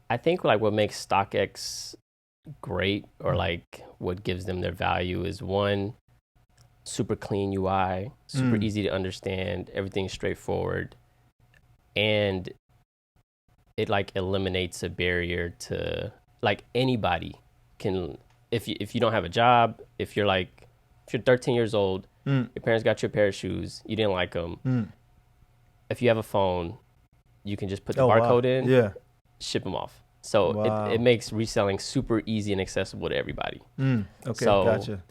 I think like what makes StockX great, or like what gives them their value, is one, super clean UI, super easy to understand, everything's straightforward, and it like eliminates a barrier to like anybody can, if you don't have a job, if you're 13 years old, your parents got you a pair of shoes, you didn't like them, if you have a phone, you can just put the barcode in, ship them off. So it makes reselling super easy and accessible to everybody. Okay, so gotcha.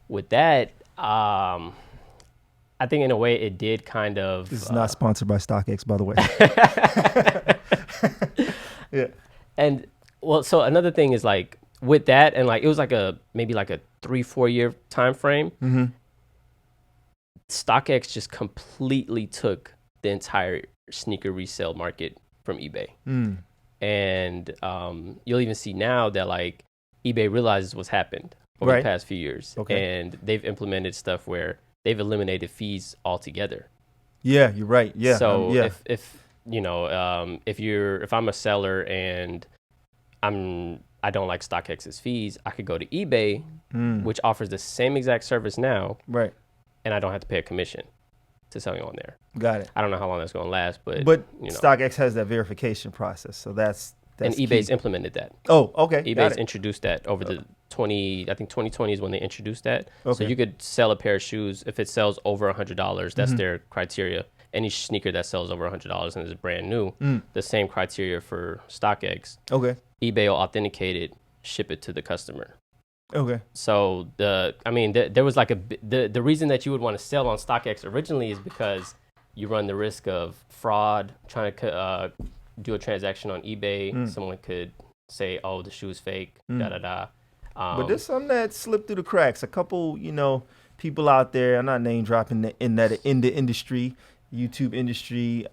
With that, I think in a way it did kind of. This is not sponsored by StockX, by the way. Yeah. And well, so another thing is like with that, and like it was like maybe like a 3-4 year time frame. StockX just completely took the entire sneaker resale market from eBay. And you'll even see now that like eBay realizes what's happened over the past few years, and they've implemented stuff where they've eliminated fees altogether. Yeah, you're right. Yeah. So if you know, if I'm a seller and I don't like StockX's fees, I could go to eBay, which offers the same exact service now, right? And I don't have to pay a commission to selling on there. Got it. I don't know how long that's going to last, but you know, StockX has that verification process, so that's and eBay's implemented that. Oh, okay. eBay's introduced that over the 2020 is when they introduced that. Okay. So you could sell a pair of shoes if it sells over $100. That's their criteria. Any sneaker that sells over $100 and is brand new, the same criteria for StockX. Okay. eBay will authenticate it, ship it to the customer. Okay. So there was like the reason that you would want to sell on StockX originally is because you run the risk of fraud, trying to do a transaction on eBay. Someone could say, "Oh, the shoe is fake." But there's some that slipped through the cracks. A couple, people out there. I'm not name dropping in the industry, YouTube industry.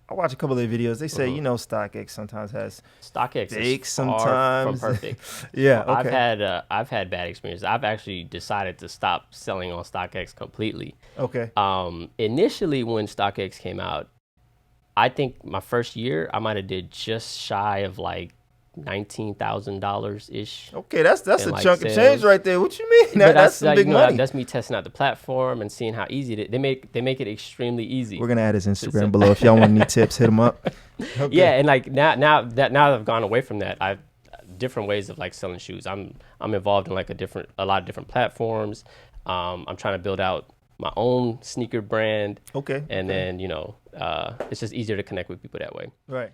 I watch a couple of their videos. They say, StockX sometimes has StockX fake is sometimes. far from perfect. Yeah, okay. I've had bad experiences. I've actually decided to stop selling on StockX completely. Okay. Initially, when StockX came out, I think my first year I might have did just shy of like $19,000 ish. Okay, that's a chunk of change right there. What you mean? That's some big money. That's me testing out the platform and seeing how easy it is. They make it extremely easy. We're gonna add his Instagram below. If y'all want any tips, hit him up. Okay. Yeah, and like now that I've gone away from that, I've different ways of like selling shoes. I'm involved in like a lot of different platforms. I'm trying to build out my own sneaker brand. Okay. And then it's just easier to connect with people that way. Right.